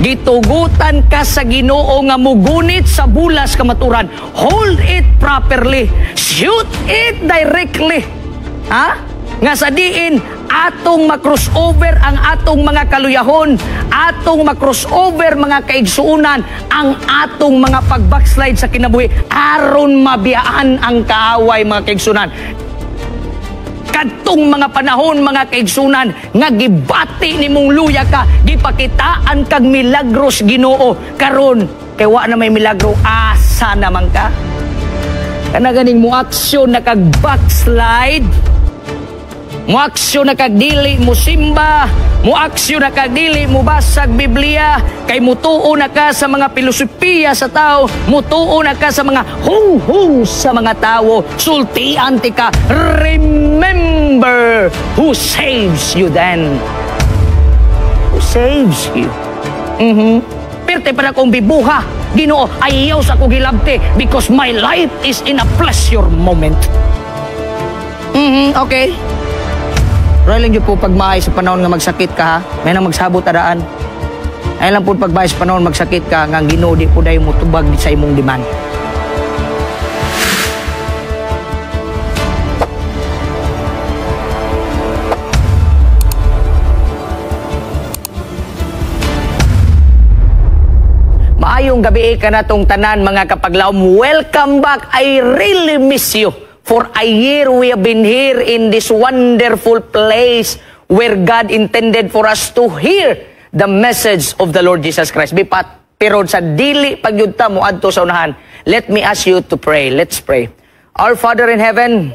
Gitugutan ka sa Ginoo nga mugunit sa bulas kamaturan. Hold it properly. Shoot it directly. Ha? Nga sa diin, atong makrossover ang atong mga kaluyahon, atong makrossover mga kaigsuunan, ang atong mga pag-backslide sa kinabuhi, aron mabiyaan ang kaaway mga kaigsuunan. Kadtong mga panahon mga kaigsuunan nga gibati nimong luya ka, gipakitaan kag milagros Ginoo, karon kay wa na may milagro, asa naman ka? Kana ganing mo aksyon na kag backslide, mo aksyon na kagdili mo simba, mo aksyon na kagdili mo basag Biblia, kay mutuo na ka sa mga filosofiya sa tao, mutuo na ka sa mga hung-hung sa mga tao, sultian ti ka. Remember who saves you then. Who saves you? Perte pa na kong bibuha, Ginoo, ayaw sa kong hilabte because my life is in a pleasure moment. Okay. Roy lang po pagmahay sa panahon nga magsakit ka, ha? May nang magsabot adaan. Ay lang po pagmahay sa panahon magsakit ka, nga Ginoo di po dayon mo tubag sa imong demand. Maayong gabi ka na tong tanan mga kapaglaom. Welcome back. I really miss you. For a year we have been here in this wonderful place where God intended for us to hear the message of the Lord Jesus Christ. Pero sa dili pagyudta mo adto sa unahan, let me ask you to pray. Let's pray. Our Father in heaven,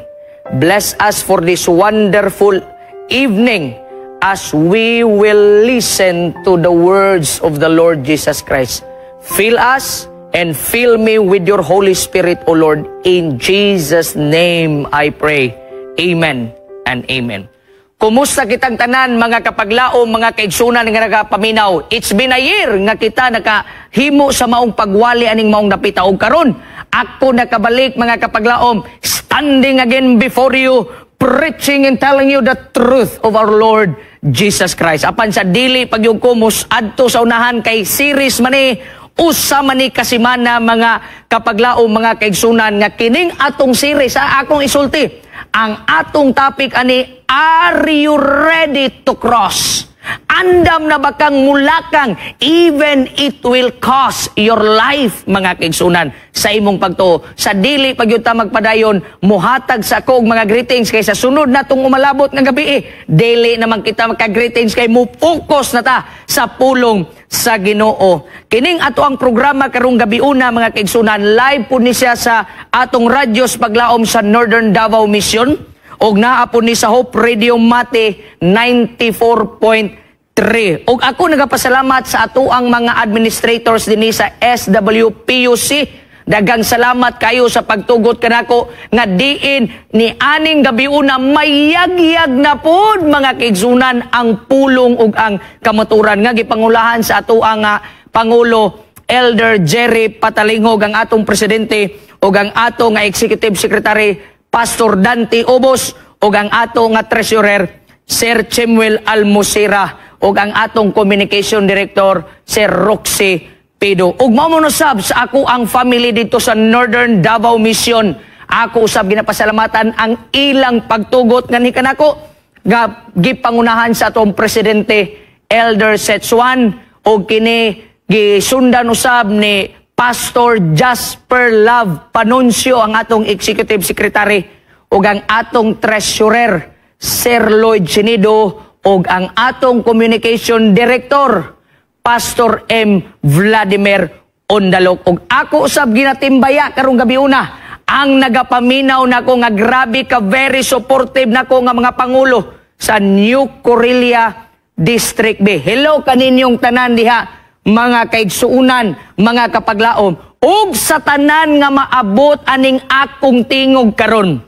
bless us for this wonderful evening as we will listen to the words of the Lord Jesus Christ. Fill us and fill me with your Holy Spirit, O Lord. In Jesus' name I pray. Amen and amen. Kumusta kitang tanan, mga kapaglaom, mga kaigsunan nga nagapaminaw? It's been a year nga kita nakahimo sa maong pagwali aning maong napita. O karon, ako nakabalik, mga kapaglaom, standing again before you, preaching and telling you the truth of our Lord Jesus Christ. Apan sa dili pagyug kumus adto sa unahan kay series mani, usa man ni kasimana mga kapaglaom, mga kaigsunan nga kining atong series sa akong isulti. Ang atong topic ani, are you ready to cross? Andam na ba kang mulakang even it will cost your life, mga kaigsunan, sa imong pagtuo. Sa dili pagyuta magpadayon, muhatag sa akong mga greetings kay sa sunod natong umalabot nga gabi dili naman kita magka-greetings kay mo focus na ta sa pulong sa Ginoo. Kining ato ang programa karong gabi una, mga kaigsunan, live po ni siya sa atong radyos paglaom sa Northern Davao Mission og naa po ni sa Hope Radio Mate 94.3. Og ako nagapasalamat sa ato ang mga administrators dinhi sa SWPUC. Dagang salamat kayo sa pagtugot kanako nga diin ni aning gabi una mayagyag na pod, mga kaigsunan, ang pulong ug ang kamaturan nga gipangulahan sa ato ang Pangulo Elder Jerry Patalingog, ang atong presidente, ug ang ato nga executive secretary Pastor Dante Obos, ug ang ato nga treasurer Sir Chimuel Almosira, ug ang atong communication director Sir Roxy Pido. Ug mao mo sab sa ako ang family dito sa Northern Davao Mission. Ako usab ginapasalamatan ang ilang pagtugot nga ni kanako nga gipangunahan sa atong presidente Elder Setsuan, ug kini gisundan usab ni Pastor Jasper Love Panuncio, ang atong executive secretary, ug ang atong treasurer Sir Lloyd Sinido, ug ang atong communication director Pastor M. Vladimir Ondalok. Ug ako usab ginatimbaya karong gabi una ang nagapaminaw nako nga grabe ka very supportive nako nga mga pangulo sa New Corelia District B. Hello kaninyong tanan diha, mga kaigsuunan, mga kapaglaom, ug sa tanan nga maabot aning akong tingog karon.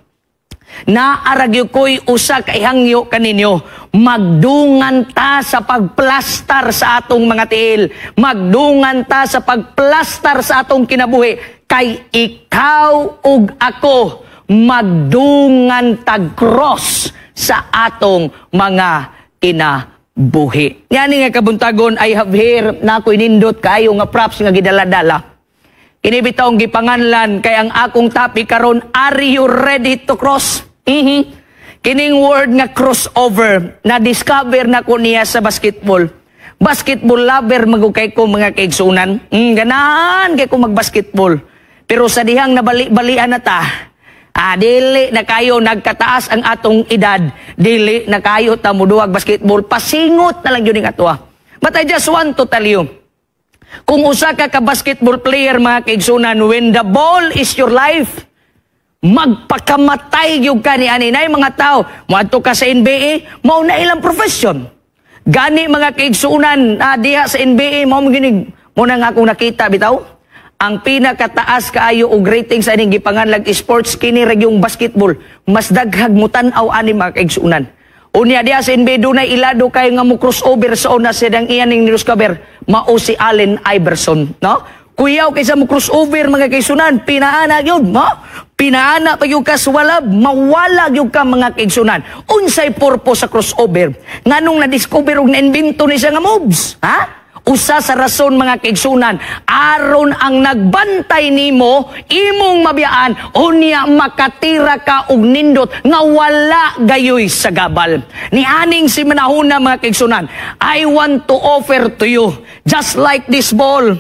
Naaragyo ko'y usa ka ihangyo kaninyo, magdungan ta sa pagplastar sa atong mga tiil, magdungan ta sa pagplastar sa atong kinabuhi, kay ikaw ug ako magdungan tag cross sa atong mga buhi. Yan nga kabuntagon, I have here na ako inindot kayo nga props nga gidala-dala. Inibitaong gipanganlan kay ang akong topic karon, are you ready to cross? Kining word nga crossover na discover na ko niya sa basketball. Basketball lover magukay ko mga kaigsunan. Ganahan kay ko magbasketball. Pero sa dihang nabali-balian na ta, dili na kayo nagkataas ang atong edad, dili na kayo tamuduag basketball, pasingot na lang yun yung atwa. But I just want to tell you, kung usa ka basketball player mga kaigsunan, when the ball is your life, magpakamatay yung ka ni aninay mga tao. Muadto ka sa NBA, mao na ilang profession. Gani mga kaigsunan, diha sa NBA, mao ginig, muna nga akong nakita bitaw, ang pinakataas kaayo og rating sa ining gipanganlag sports kini yung basketball, mas daghag mo tan-aw ani mga kaigsunan. Unya diha sa NBA dunay ilado kay nga mo crossover sa una sidang iyan ning discover, mao si Allen Iverson, no? Kuyaw kaysa mo crossover mga kaigsunan, pinaana yun, no? Pinaana pa yung kaswalab, mawala yung ka mga kaigsunan. Unsay purpose sa crossover? Nganong na-discover og na-invento ni siya nga moves, ha? Usa sa rason mga kaigsunan, aron ang nagbantay nimo, imong mabiyaan, unya makatira ka og nindot nga wala gayoy sa gabal. Ni aning si manahuna mga kaigsunan, I want to offer to you, just like this ball,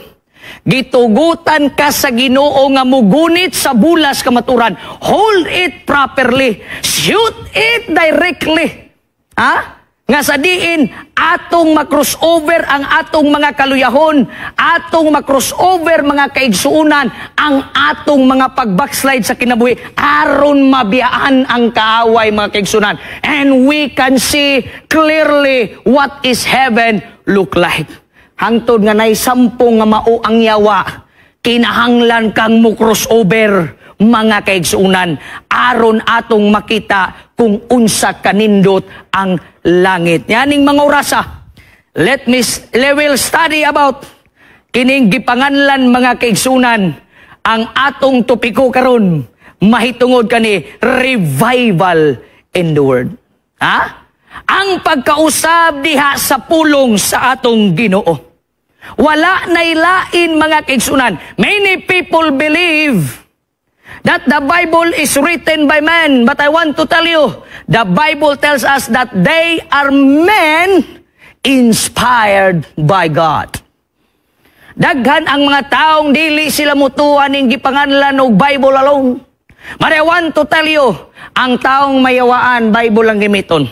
gitugutan ka sa Ginoo nga mugunit sa bulas kamaturan. Hold it properly. Shoot it directly. Ha? Nga sa diin, atong makrossover ang atong mga kaluyahon, atong makrossover mga kaigsuunan, ang atong mga pagbackslide sa kinabuhi, aron mabiyaan ang kaaway mga kaigsuunan. And we can see clearly what is heaven look like. Hangtod nga nay sampung nga mao ang yawa, kinahanglan kang mo crossover mga kaigsuunan, aron atong makita kung unsa kanindot ang langit. Yaning mga orasa, we will study about kining gipanganlan mga kaigsuunan, ang atong topiko karon mahitungod kani revival in the word. Ha? Ang pagkausab diha sa pulong sa atong Ginoo. Wala nay lain mga kaigsuunan. Many people believe that the Bible is written by men, but I want to tell you, the Bible tells us that they are men inspired by God. Daghan ang mga taong dili sila mutuan ning gipanganlan og Bible alone. But I want to tell you, ang taong mayawaan, Bible ang gimiton.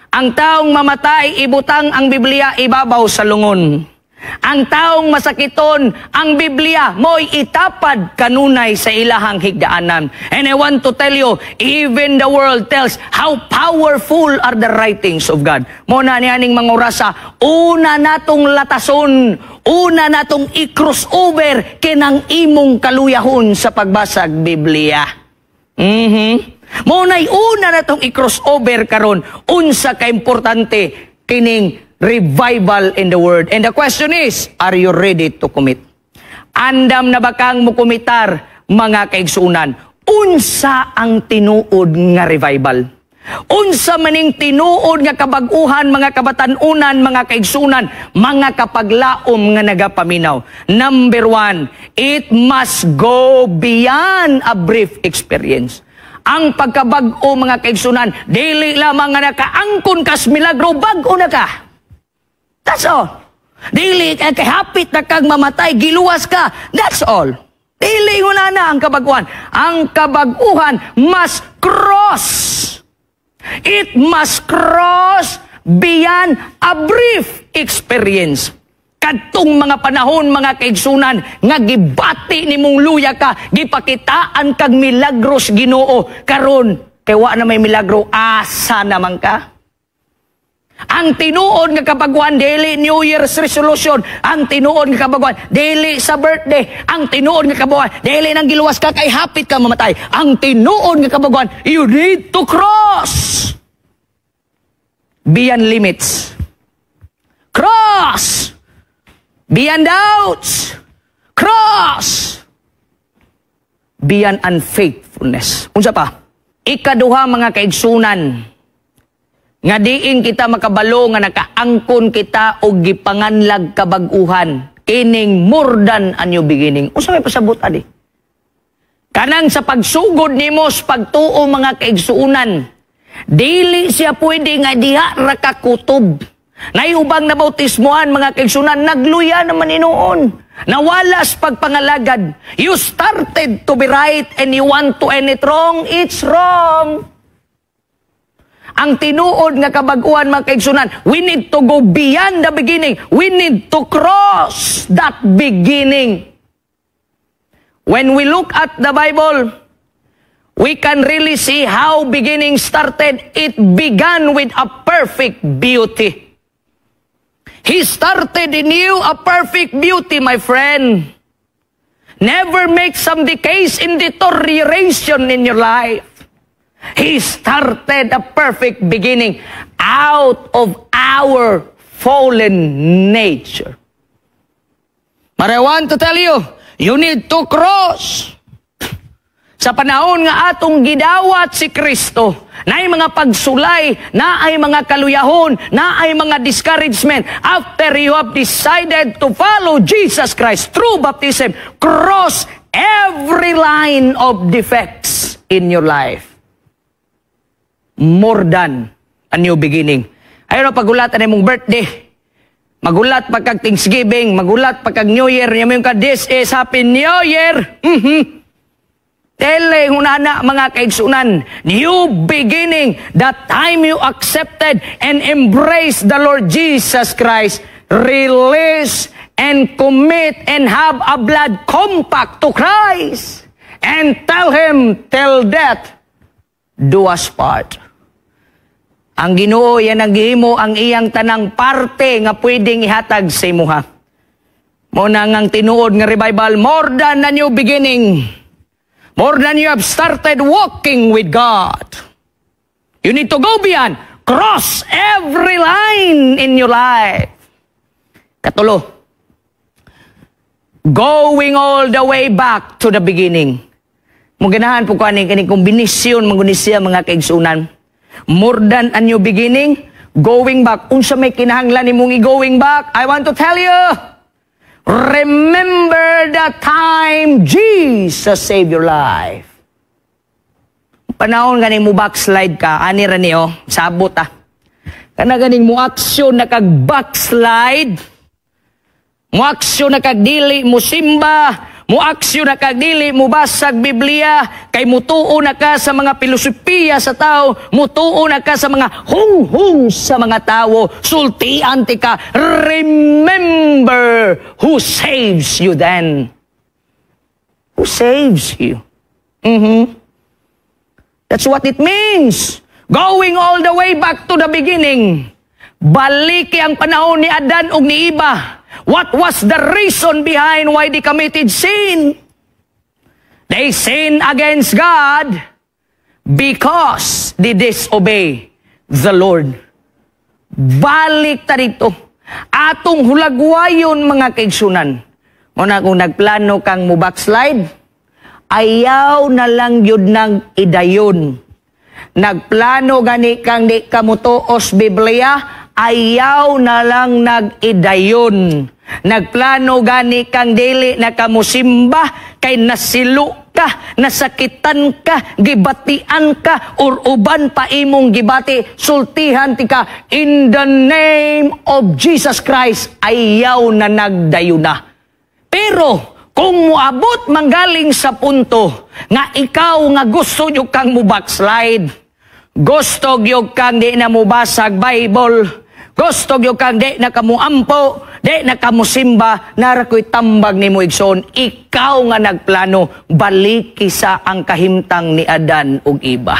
Ang taong mamatay, ibutang ang Biblia ibabaw sa lungon. Ang taong masakiton, ang Biblia mo'y itapad kanunay sa ilahang higdaanan. And I want to tell you, even the world tells how powerful are the writings of God. Muna niyaning mga orasa, una natong latason, una natong i-crossover kinang imong kaluyahon sa pagbasag Biblia. Muna'y una natong i-crossover karon, unsa ka importante kining revival in the word. And the question is, are you ready to commit? Andam na bakang mukumitar mga kaigsuunan? Unsa ang tinuod nga revival? Unsa maning tinuod nga kabag-uhan mga kabatanunan, mga kaigsuunan, mga kapaglaom nga nagapaminaw? Number 1, it must go beyond a brief experience. Ang pagkabag-o mga kaigsuunan, dili lamang nga nakaangkon kas milagro, bag-o na ka. That's all. Dili kay hapit na kag mamatay, giluwas ka. That's all. Dili wala na ang kabaguhan. Ang kabaguhan must cross. It must cross beyond a brief experience. Kadtong mga panahon mga kaigsunan nga gibati nimong luya ka, gipakitaan kag milagros Ginoo, karon kay wa na may milagro, asa naman ka? Ang tinuod nga kabaguhan, dili New Year's resolution. Ang tinuod nga kabaguhan, dili sa birthday. Ang tinuod nga kabaguhan, dili nang giluwas ka kay hapit ka mamatay. Ang tinuod nga kabaguhan, you need to cross beyond limits. Cross beyond doubts. Cross beyond unfaithfulness. Unsa pa? Ikaduha mga kaigsunan, nga diin kita makabalo nga nakaangkon kita og gipanganlag kabag-uhan. Kining more than a new beginning. Unsa may pasabot adi? Kanang sa pagsugod nimo sa pagtuo mga kaigsuunan, dili siya pwede nga diha ra ka kutob. Naiubang na bautismoan mga kaigsuunan, nagluya naman inoon. Nawala sa pagpangalagad. You started to be right and you want to end it wrong, it's wrong. Ang tinuod nga kabag-uhan mga kaigsunan, we need to go beyond the beginning. We need to cross that beginning. When we look at the Bible, we can really see how beginning started. It began with a perfect beauty. He started in you a perfect beauty, my friend. Never make some decays in deterioration in your life. He started a perfect beginning out of our fallen nature. But I want to tell you, you need to cross. Sa panahon nga atong gidawat si Kristo, naay mga pagsulay, naay mga kaluyahon, naay mga discouragement. After you have decided to follow Jesus Christ through baptism, cross every line of defects in your life. More than a new beginning. Ayun na pagulatan mong birthday. Magulat pagkag Thanksgiving, magulat pagkag New Year. Yung ka, this is Happy New Year. Tele, hunana mga kaigsunan. New beginning. The time you accepted and embraced the Lord Jesus Christ. Release and commit and have a blood compact to Christ. And tell Him, till death do us part. Ang Ginoo yan naghimo ang iyang tanang parte nga pwedeng ihatag sa imuha. Mo na ngang tinuod nga revival, more than a new beginning. More than you have started walking with God. You need to go beyond. Cross every line in your life. Katulo. Going all the way back to the beginning. Muganahan po ko kani kombinasyon mangunisiya mga kaigsunan. More than a new beginning, going back. Unsa may kinahanglan nimong i-going back? I want to tell you, remember the time Jesus saved your life. Panahon ganing mo backslide ka, ani ra niyo, sabot Kana ganing mo aksyon na kag-backslide, mo aksyon na kag-dili mo simba, mo aksyon na kagdili, mo basag Biblia, kay mutuo na ka sa mga filosofiya sa tao, mutuo na ka sa mga hung-hung sa mga tao, sultian ti ka, remember who saves you then. Who saves you? That's what it means. Going all the way back to the beginning. Baliki ang panahon ni Adan ug ni Eva. What was the reason behind why they committed sin? They sinned against God because they disobey the Lord. Balik ta dito. Atong hulagwayon mga kaigsunan. Muna kung nagplano kang mo backslide, ayaw na lang yun ng idayon. Nagplano gani kang di kamutuos Biblia, ayaw na lang nag-idayon. Nagplano gani kang dili na kamusimba, kay nasilo ka, nasakitan ka, gibatian ka, or uban pa imong gibati, sultihan ti ka, in the name of Jesus Christ, ayaw na nagdayon na. Pero, kung muabot manggaling sa punto, nga ikaw nga gusto nyo kang mo backslide, gusto nyo kang di na mo basag Bible, gusto nyo kang di na kamuampo, di na kamusimba, narakoy tambag ni mo igsoon, ikaw nga nagplano, baliki sa ang kahimtang ni Adan ug Eva.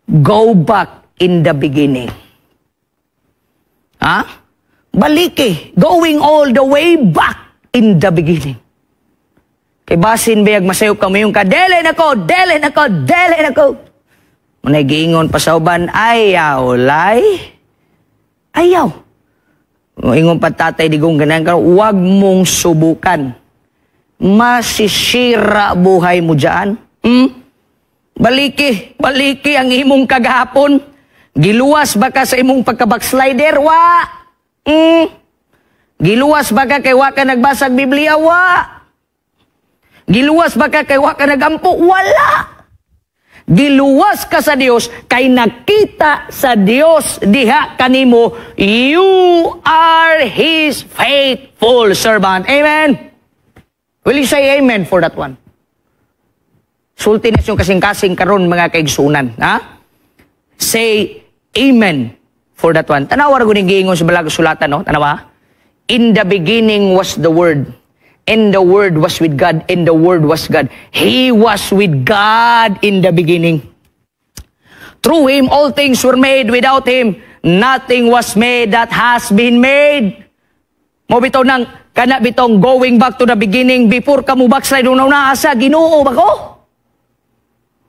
Go back in the beginning. Baliki, going all the way back in the beginning. Kay basin bayag masayop ka mo yung ka, dele na ko, dele na ko, dele na ko. Munay giingon pa sa uban, ayaw, lay. Ayaw. Ingon pa tatay, digong ganyan ka, huwag mong subukan. Masisira buhay mo dyan. Baliki ang imong kagahapon. Giluwas ba ka sa imong pagka-backslider? Wa. Giluwas ba ka kay wa ka nagbasag Biblia? Wa. Giluwas ba ka kay wa ka nagampo? Wala. Giluwas ka sa Dios kay nakita sa Dios diha kanimo, you are His faithful servant. Amen. Will you say amen for that one? Sultinis yung kasing-kasing karon mga kaigsunan. Ha? Say amen for that one. Tanawa rin yung giingon sa balag sulatan, no? Tanawa? In the beginning was the Word. And the Word was with God. And the Word was God. He was with God in the beginning. Through Him, all things were made. Without Him, nothing was made that has been made. Mo bitaw nang kana bitong going back to the beginning before ka mo backslide una asa Ginoo ba ko?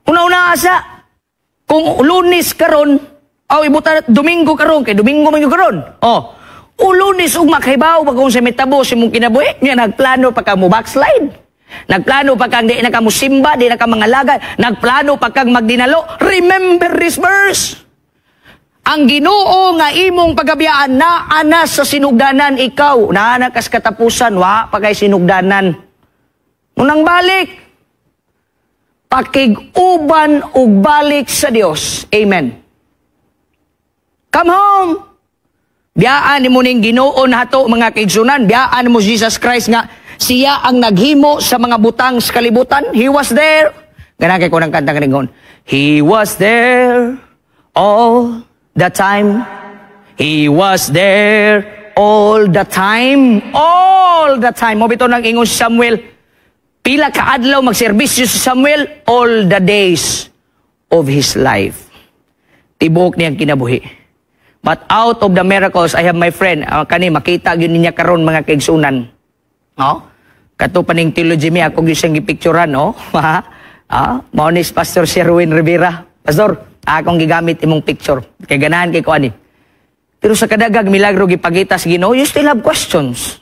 Una asa kung Lunes karon aw ibuta Domingo karon kay Domingo man karon. Oh, Lunes ug makahibaw ba kung sa metabo si mong kinabuhi nya nagplano pa ka mo backslide. Nagplano pa kang di na ka mo simba, di na ka mangalagay, nagplano pa kang magdinalo. Remember this verse. Ang Ginoo nga imong pagabiyaan na anas sa sinugdanan ikaw. Naana kas katapusan, wa pa kay sinugdanan. Unang balik, pakig-uban ug balik sa Dios. Amen. Come home. Biyaan ni mo ning Ginoo nato mga kaigsunan. Biyaan mo Jesus Christ nga siya ang naghimo sa mga butang sa kalibutan. He was there. Ganang kay ko ng kantang kaningon. He was there all the time. He was there all the time. All the time. Mo bito nang ingon si Samuel. Pila ka adlaw magserbisyo si Samuel all the days of his life. Tibok niyang kinabuhi. But out of the miracles, I have my friend, kani makita gyud niya karon mga kaigsunan. No? Kato paning theology mi ako gyud siyang gipicturean, no? Mao ni Pastor Sherwin Rivera. Pastor, akong gigamit imong picture. Kay ganahan kay ko ani. Pero sa kadagag milagro gipakita sa Ginoo, you still have questions.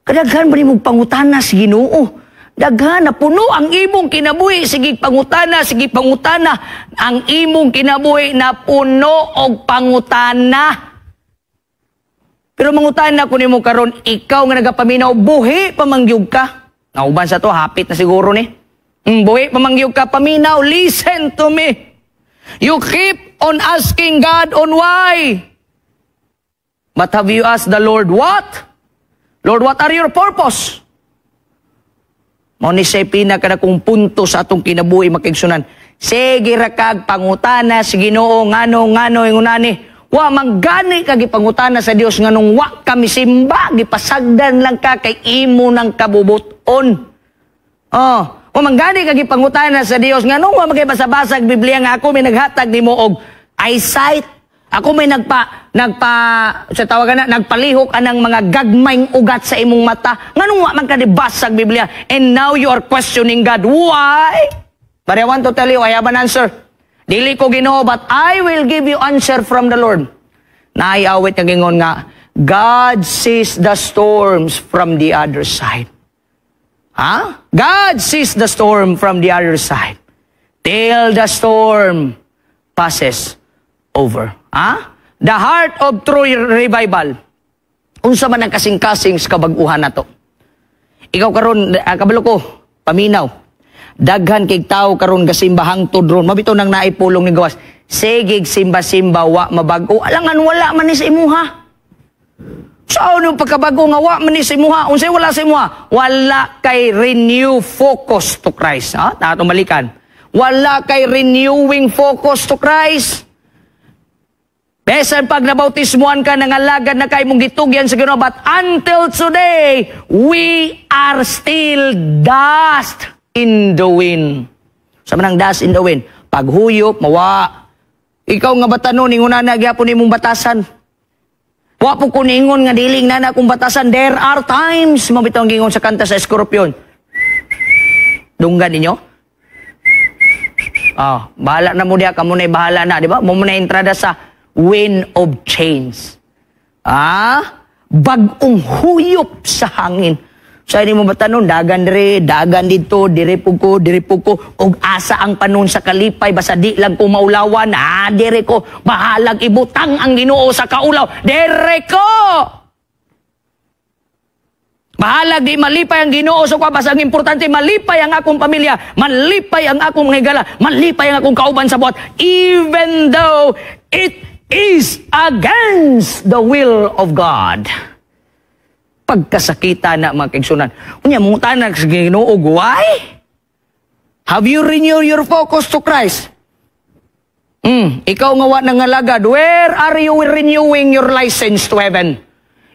Kadaghan ba nimong pangutana sa Ginoo? Daghan na puno ang imong kinabuhi, sige pangutana, sige pangutana. Ang imong kinabuhi na puno og pangutana. Pero mangutana ko nimo karon, ikaw nga nagapaminaw, buhi pamangyog ka. Nauban sa to, hapit na siguro ni. Buhi pamangyog ka, paminaw, listen to me. You keep on asking God on why. But have you asked the Lord what? Lord, what are your purpose? Mao ni say pinakadakong punto sa atong kinabuhi makigsunan. Sige ra kag pangutana sa Ginoo ngano ingunani. Wa manggani kag ipangutana sa Dios nganong wa kami simba, gipasagdan lang ka kay imo nang kabubuton. Wa manggani kag ipangutana sa Dios nganong wa magibasa-basag Biblia nga ako may naghatag nimo og eyesight. Ako may sa tawagan na, nagpalihok anang mga gagmayng ugat sa imong mata. Nganong wa man ka dibasag Biblia? And now you are questioning God. Why? But I want to tell you, I have an answer. Dili ko Ginoo, but I will give you answer from the Lord. Naayawit nga gingon nga, God sees the storms from the other side. God sees the storm from the other side. Till the storm passes over. The heart of true revival. Unsa man ang kasing-kasing sa kabag-uhan nato. Ikaw karon, kabalo ko, paminaw. Daghan kay tao karon gasimba hangtod ron. Mabito nang naipulong ni gawas. Sigig simba-simba wa mabago. Alangan wala man ni sa imuha. Saan yung pagkabago nga wa man ni sa imuha? Unsay wala sa imuha? Wala kay renew focus to Christ. Tato malikan. Wala kay renewing focus to Christ. Besan pag nabautismuhan ka, nangalagad na kay mong gitugyan sa Ginoo, but until today, we are still dust in the wind. Sa manang dust in the wind, paghuyop, mawa. Ikaw nga batanon, ingon na gyapon imong batasan. Wa po ko ningon nga diling na akong batasan. There are times, mabitong gingon sa kanta sa Scorpion. Dunggan ninyo? Bahala na mo diya, kamo na bahala na, di ba? Mo na entrada sa wind of change. Bagong huyop sa hangin. Sa ini mo batanon, dagan dire, dagan dito, dire po ko, og asa ang panon sa kalipay, basta di lang ko maulawan, dire ko, bahalag ibutang ang Ginoo sa kaulaw, dire ko! Bahalag di malipay ang Ginoo sa kwa, basta ang importante, malipay ang akong pamilya, malipay ang akong mga higala, malipay ang akong kauban sa buhat, even though it is against the will of God. Pagkasakita na mga kaigsunan. Unya, mong tanag sa Ginoo, why? Have you renewed your focus to Christ? Ikaw nga wa nang alagad, where are you renewing your license to heaven?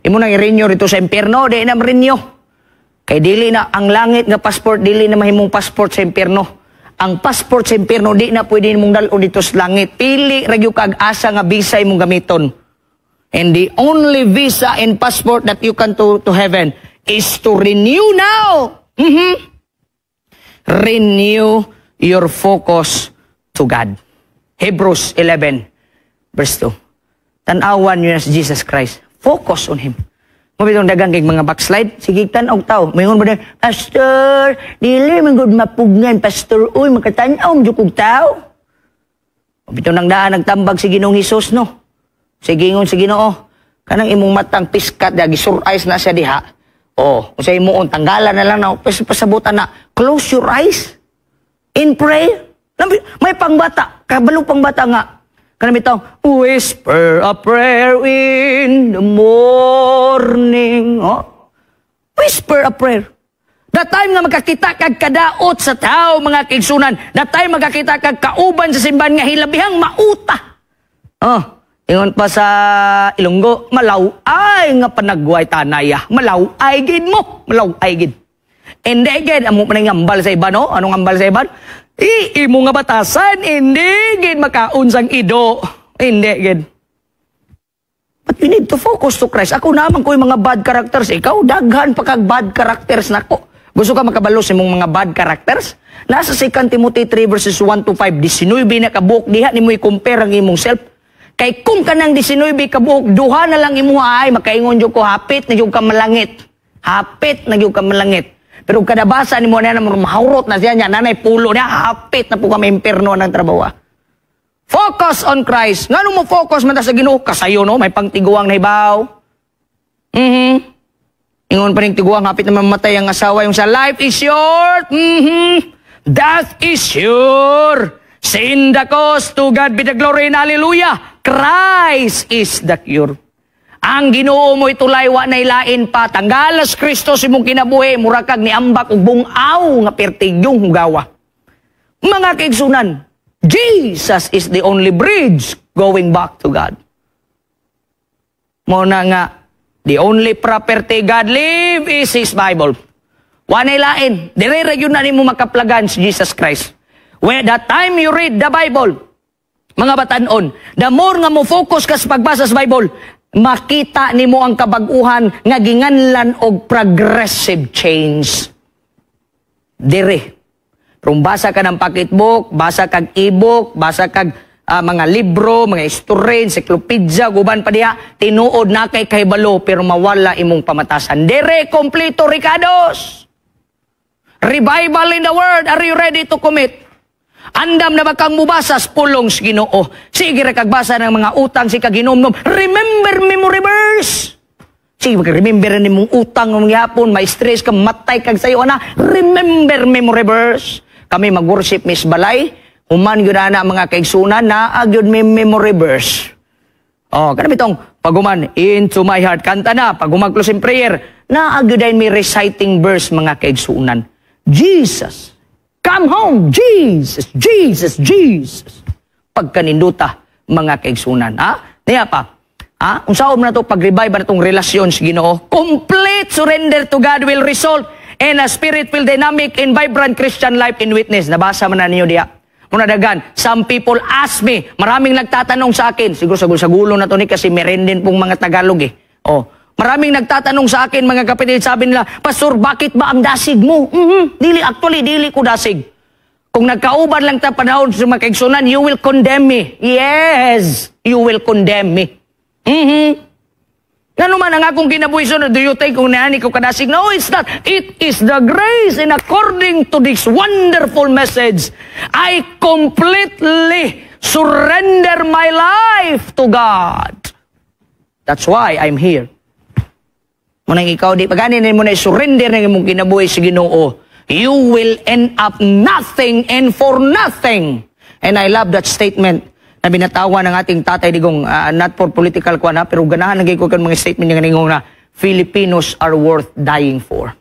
Imo nang i-renew rito sa impyerno, di na ma-renew. Kay dili na, ang langit nga passport, dili na mahimong passport sa impyerno. Ang passport sa impyerno, di na pwede mong dalo dito sa langit. Pili, ragyo kag-asa nga visa imong gamiton. And the only visa and passport that you can to heaven is to renew now. Renew your focus to God. Hebrews 11, verse 2. Tanawan nyo na si Jesus Christ. Focus on Him. Mabitong dagang kay mga backslide, sige tanaw tao. Mayroon ba na, Pastor, dili man gud mapugnan, Pastor, uy, makatanaw, jukog tao. Mabitong nang daan, nagtambag si Ginoong Hesus, no? Sige ngon, sige Ginoo. Kanang imong matang piskat, dagi sur-eyes na siya diha. Sa imuon, tanggalan na lang na, pasabutan na, close your eyes in prayer. May pangbata, kabalo pangbata nga. Kanang bitaw, whisper a prayer in the morning. Whisper a prayer. That time nga magkakita kag kadaot sa tao, mga kaigsunan. That time magkakita kag kauban sa simbahan nga hilabihang mauta. Ingon pa sa Ilonggo, malaw-ay nga panagway tanaya. Malaw-ay gid mo. Malaw-ay gid. Hindi gid, amo pa ngambal sa iba, no? Anong ngambal sa iba? Imo nga batasan, hindi gid makaunsang ido. Hindi gid. But you need to focus to Christ. Ako naman ko yung mga bad characters. Ikaw, daghan pa kag bad characters nako. Gusto ka makabalo sa mong mga bad characters? Nasa 2 Timothy 3 verses 1 to 5, 19 na kabuok, diha ni mo i-compare ang imong self. Kay kung kanang 19 kabuok, duha na lang imo ay makaingon jud ko hapit na jud ka malangit. Hapit na jud ka malangit. Pero kada basa nimo na mahurot na siya nanay pulo na hapit na po ka impierno ng trabaho. Focus on Christ. Ngano mo focus man ta sa Ginoo? Kasayo no, may pangtiguang na ibaw. Ingon pa ning tiguang hapit na mamatay ang asawa yung sa life is short. Death is sure. Sin the cause, to God be the glory and hallelujah. Christ is the cure. Ang Ginoo mo itulay wa na ilain pa. Tanggalas Kristo si mong kinabuhi, murakag ni ambak ug bungaw nga pertigyong hugawa. Mga kaigsunan, Jesus is the only bridge going back to God. Muna nga, the only property God live is His Bible. Wa na ilain, dire yun na mo makaplagan si Jesus Christ. When the time you read the Bible, mga batanon, the more nga mo focus ka sa pagbasa sa Bible, makita nimo ang kabag-uhan nga ginganlan og progressive change. Dire. Kung basa ka ng pocketbook, basa kag e-book, basa kag mga libro, mga istorya, encyclopedia, guban pa diha, tinuod na kay kahibalo pero mawala imong pamatasan. Dire kompleto Ricardos. Revival in the world, are you ready to commit? Andam na ba kang mubasas pulong sa Ginoo? Sige ra kagbasa ng mga utang si kaginomnom. Remember memory verse. Sige remember ni mong utang ng yapon, may stress ka, matay kag sayo na. Remember memory verse. Kami mag-worship Miss Balay, human gyud na mga kaigsunan na agyud memory verse. Kana bitong paguman into my heart kanta na, pag close in prayer, na agyud may reciting verse mga kaigsunan. Jesus, come home, Jesus, Jesus, Jesus. Pagkaninduta, mga kaigsunan. Niya pa. Unsaon na to pag-revive na itong relasyon sa Ginoo. Complete surrender to God will result in a spirit-filled, dynamic, and vibrant Christian life in witness. Nabasa man na ninyo diya. Muna dagan, some people ask me, maraming nagtatanong sa akin, siguro sa gulo na to ni kasi meron din pong mga Tagalog eh. Maraming nagtatanong sa akin, mga kapatid, sabi nila, Pastor, bakit ba ang dasig mo? Dili ko dasig. Kung nagkauban lang ta panahon sa mga kaigsunan, you will condemn me. Yes, you will condemn me. Nga naman ang akong kinabuhi sunod, do you think kung naani ko kadasig? No, it's not. It is the grace, and according to this wonderful message, I completely surrender my life to God. That's why I'm here. Munang ikaw, di paganin mo na surrender na imong kinabuhi sa Ginoo, you will end up nothing and for nothing. And I love that statement na binatawa ng ating tatay digong, not for political kwa na, pero ganahan nagay ko kan mga statement niya ganingong na Filipinos are worth dying for.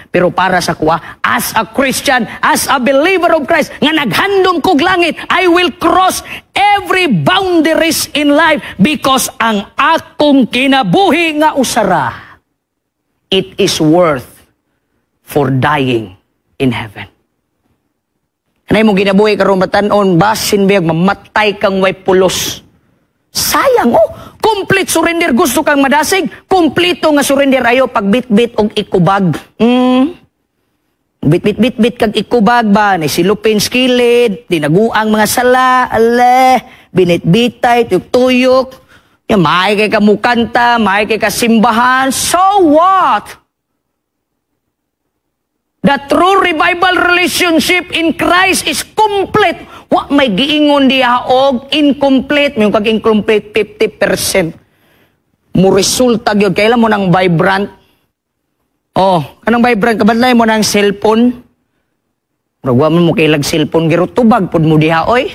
Pero para sa kuha, as a Christian, as a believer of Christ, nga naghandom kog langit, I will cross every boundaries in life because ang akong kinabuhi nga usara, it is worth for dying in heaven. Kanay mo ginabuhi karon batanon, basin biyag mamatay kang way pulos. Sayang complete surrender gusto kang madasig, kompleto nga surrender ayo pagbitbit og ikubag. Bit kag ikubag ba, ni silupin skilid, dinaguang mga sala, binitbitay, tuyok-tuyok. May kay kamukanta, may kay kasimbahan. So what? The true revival relationship in Christ is complete. Wa may giingon diha og incomplete, may kag incomplete 50%. Mo resulta gyud kailan mo nang vibrant. Kanang vibrant kabadlay mo nang cellphone. Wa mo kailag cellphone giro tubag pud mo diha oy.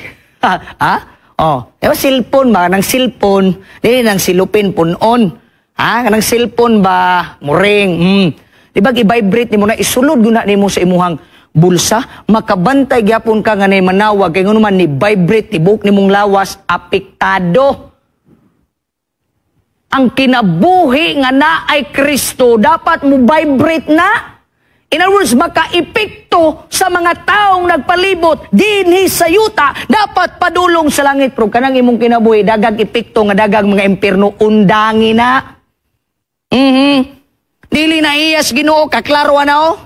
Diba cellphone ba nang cellphone, dili nang silupin punon. Kanang cellphone ba muring. Diba, i-vibrate ni mo na, isulod guna ni mo sa imuhang bulsa, makabantay gyapon ka nga na manawag, kaya nga naman ni-vibrate, tibok ni mong lawas, apektado. Ang kinabuhi nga na ay Kristo, dapat mo vibrate na. In other words, maka-epekto sa mga taong nagpalibot, dinhi sa yuta, dapat padulong sa langit. Pero kanang imong kinabuhi, dagang epekto nga dagang mga impyerno, undangi na. Dili na iyas Ginoo, kaklaro na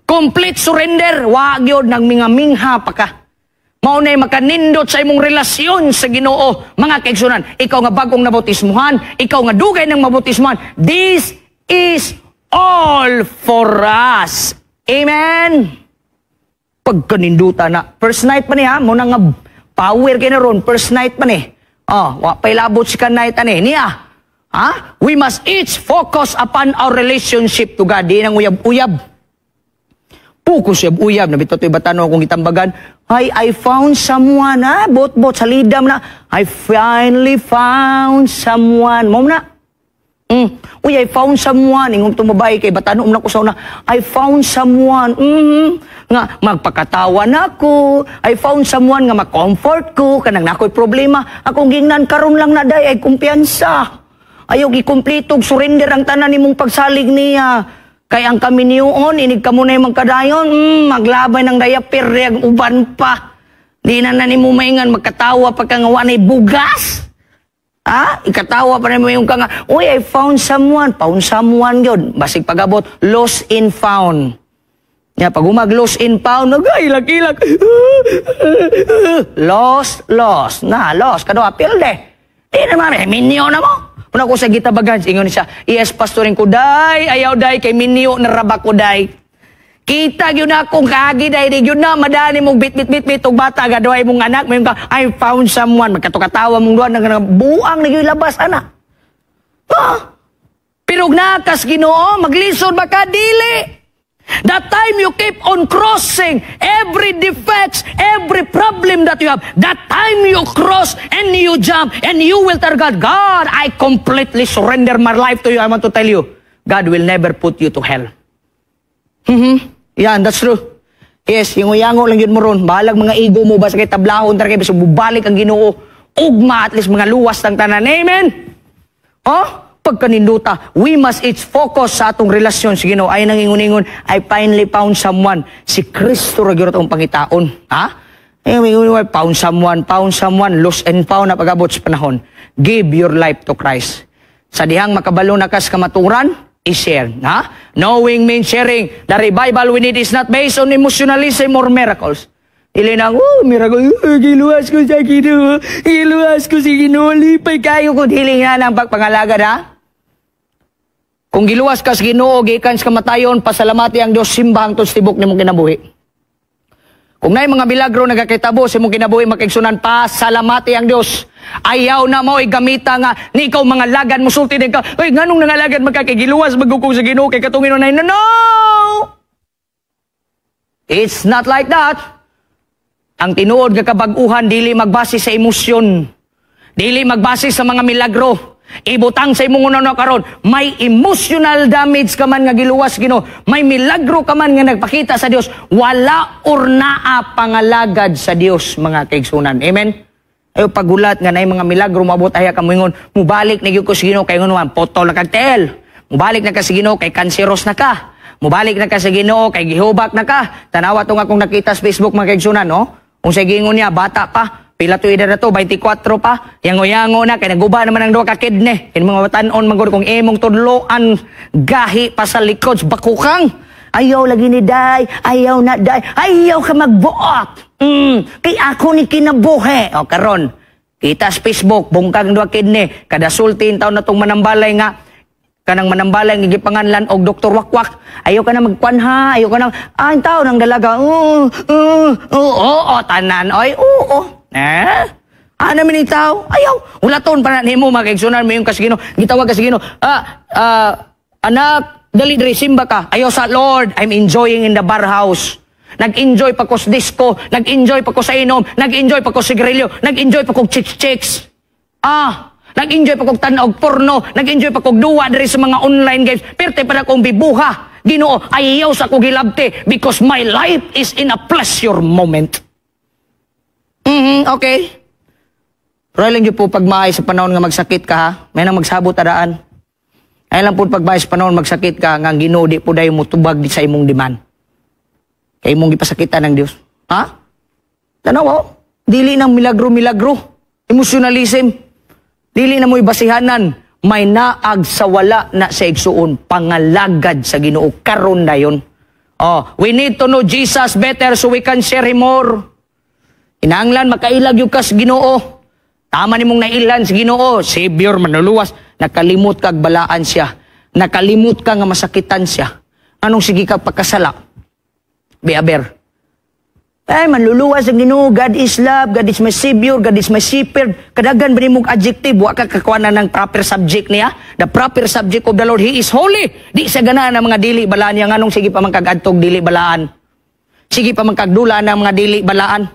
complete surrender, wag yun nang mingha pa ka. Maunay makanindot sa imong relasyon sa Ginoo, mga kaigsunan. Ikaw nga bagong nabautismuhan, ikaw nga dugay ng mabautismuhan. This is all for us. Amen. Pagkaninduta na. First night pa niya, muna nga power kayo na ron. First night pa ni. Pailabot si ka night ani. Niya. We must each focus upon our relationship to God. Di nang uyab-uyab. Focus uyab-uyab. Nabito ito'y batano kung itambagan. I found someone. Bot-bot sa lidam na. I finally found someone. Mo na. I found someone. Ingong tumabay kay batano na ko sa una. I found someone. Nga, magpakatawa na ako. I found someone nga mag-comfort ko. Kanang nako'y problema. Akong gingnan karon lang na day ay kumpiyansa. Ayaw gikumpletog, surrender ang tanan nimong pagsalig niya. Kay ang kami niyoon, inig ka muna yung magkadayon, maglabay ng diaper, ang uban pa. Di na mo maingan, magkatawa pa kang wanay bugas. Ikatawa pa na mo yung kanga, I found someone yun. Basig pagabot, lost and found. Pag lost and found, nag-ilag-ilag. Lost. Lost. Kado apil de. Di naman, minyo na mo. Una ko sa gitabagan, ingon siya, yes, pastorin ko, day, ayaw day, kay minyo na rabak ko, day. Kita yun na kung kaagi, day, yun na, madani mong bit, og bata, gadaway mong anak, may ka, I found someone, magkatukatawa mong doon, buang na yung labas, anak. Pero nakas Ginoo, maglisod ba ka, dili. That time you keep on crossing every defects, every problem that you have. That time you cross and you jump and you will tell God, God, I completely surrender my life to you. I want to tell you, God will never put you to hell. Yan, that's true. Yes, yung uyango lang yun mo ron. Bahalag mga ego mo ba sa kay tablahon, talaga bisa bubalik ang Ginoo. Ugma, at least mga luwas ng tanan. Amen? Pagkaninduta, we must each focus sa atong relasyon. Sige no, ay nangingon-ingon, I finally found someone. Si Kristo ra gyud atong pangitaon. Found someone, lost and found na pagabot sa panahon. Give your life to Christ. Sa dihang makabalo na kas kamaturan, i-share. Knowing means sharing. The revival we need is not based on emotionalism or miracles. Dili na, miracle, giluwas ko sa Ginoo, giluwas ko si Ginoo, lipay kayo ko, dili nga ng pagpangalagad, ha? Kung giluwas ka sa Ginoo, gikan sa kamatayon, pasalamati ang Diyos, simbahang to tibok ni mong kinabuhi. Kung na mga milagro nagakitabo sa mong kinabuhi, makiksunan, pasalamati ang Diyos. Ayaw na mo igamita nga, ni ikaw mga lagad, musulti din ka, ay, nganong nangalagad magkakigiluwas, magkukong sa Ginoo, kay katungin na, no! It's not like that. Ang tinuod nga kabag-uhan, dili magbase sa emosyon. Dili magbase sa mga milagro. Ibutang sa imong uno karon, may emotional damage ka man nga giluwas Ginoo. May milagro ka man nga nagpakita sa Dios. Wala or naa pangalagad sa Dios, mga kaigsunan. Amen? Ayo pagulat nga na mga milagro, mabot aya ka moingon, mubalik na gyud ko sa Ginoo kay ngono potol na kagtel. Mubalik na ka sa Ginoo kay kanseros na ka. Mubalik na ka sa Ginoo kay gihubak na ka. Tanawa to nga kung nakita sa Facebook, mga kaigsunan, no? Kung sa gingon niya, bata pa, pila to edad na to, 24 pa, yango-yango na, kaya naguba naman ang 2 ka kidney. Yung mga batanon, manggod, kung imong tudloan, gahi pa sa likod, bakukang. Ayaw lagi ni day, ayaw na day, ayaw ka magbuot. Kay ako ni kinabuhi. O karon, kita sa Facebook, bungkang 2 kidney, kada sultin taon na tong manambalay nga, kanang manambalay ng gipanganlan og Dr. Wakwak. Ayaw ka na magkwanha, ayaw ka na, ang tao ng dalaga, tanan, oy, ano naman yung tao? Ayaw, ulaton pa na nimo, makiksunan mo yung kasigino, gitawag kasigino, anak, dali dali, simba ka, ayaw sa Lord, I'm enjoying in the bar house. Nag-enjoy pa ko sa disco, nag-enjoy pa ko sa inom, nag-enjoy pa ko sa sigarilyo, nag-enjoy pa ko chicks-chicks. Nag-enjoy pa kong tanaw porno, nag-enjoy pa kong duwa dari sa mga online games, perte pa na kong bibuha. Ginoo, ayaw sa kong gilabte because my life is in a pleasure moment. Okay. Pero lang yun po pagmahay sa panahon nga magsakit ka, ha? May nang magsabot adaan. Ay lang po pagmahay sa panahon magsakit ka, nga Ginoo di po dayo mo tubag di sa imong diman. Kay imong gipasakitan ng Dios. Ha? Tanaw, dili ng milagro-milagro. Emotionalism. Dili na mo'y basihanan, may naag sa wala na sa igsuon, pangalagad sa Ginoo, karon na yun. We need to know Jesus better so we can share Him more. Inanglan, makailag yung kas Ginoo. Tama ni mong nailan sa Ginoo, Savior, manuluwas, nakalimot kag balaan siya. Nakalimot ka nga masakitan siya. Anong sige kag pagkasala? Beaber. Ay, manluluwas ang Ginoo, God is love, God is my Savior, God is my shepherd. Kadagan ba ni mong adjective, wa ka kakuha ng proper subject niya? The proper subject of the Lord, He is holy. Di sa ganaan ng mga dili balaan niya. Nganong sige pa man kagadtog dili balaan? Sige pa man kagdula ng mga dili balaan?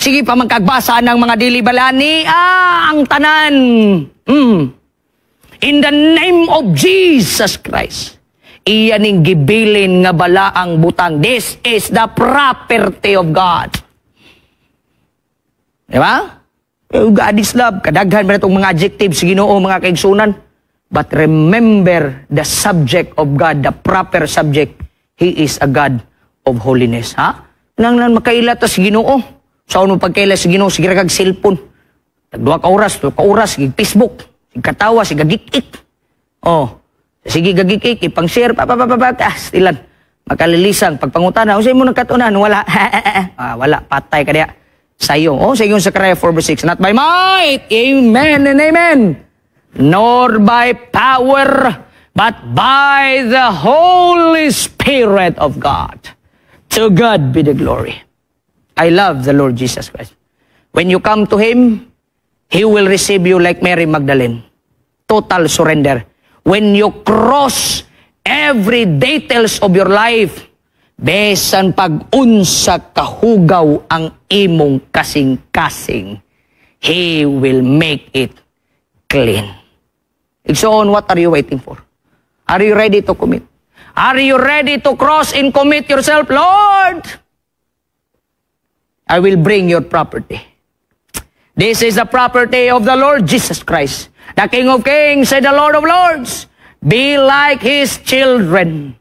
Sige pa man kagbasa ng mga dili balaan ni ang tanan. In the name of Jesus Christ. Iyan ning gibilin nga balaang butang. This is the property of God. Diba? God is love. Kadaghan ba itong mga adjectives sa Ginoo, mga kaigsunan? But remember the subject of God, the proper subject. He is a God of holiness. Ha? Nang makailat sa Ginoo. Sa unong pagkailat sa Ginoo, sige kag cellphone. Tag 2 ka oras, sige Facebook, sige katawa, sige gigik. Sige gagikik, ipang-share, stilan. Makalilisang, pagpangutana, usay mo nagkatunan, wala. Wala, patay ka diya. Sayo. Sa yung Zechariah 4:6, not by might, amen and amen. Nor by power, but by the Holy Spirit of God. To God be the glory. I love the Lord Jesus Christ. When you come to Him, He will receive you like Mary Magdalene. Total surrender. When you cross every details of your life, besan pag-unsa kahugaw ang imong kasing-kasing, He will make it clean. So on, what are you waiting for? Are you ready to commit? Are you ready to cross and commit yourself? Lord, I will bring your property. This is the property of the Lord Jesus Christ. The King of Kings and the Lord of Lords. Be like His children.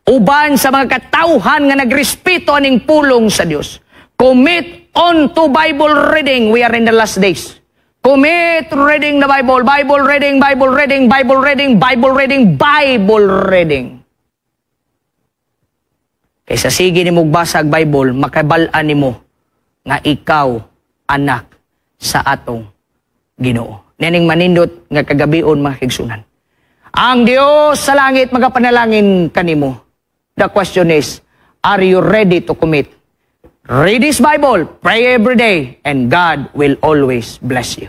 Uban sa mga katauhan nga nagrespeto aning pulong sa Dios. Commit on to Bible reading. We are in the last days. Commit reading the Bible. Bible reading, Bible reading, Bible reading, Bible reading, Bible reading. Kaysa sige ni mo basag Bible, makabalaan ni mo nga ikaw anak sa atong Ginoo. Nening manindot nga kagabion mga kaigsunan. Ang Dios sa langit magapanalangin kanimo. The question is, are you ready to commit? Read this Bible, pray every day, and God will always bless you.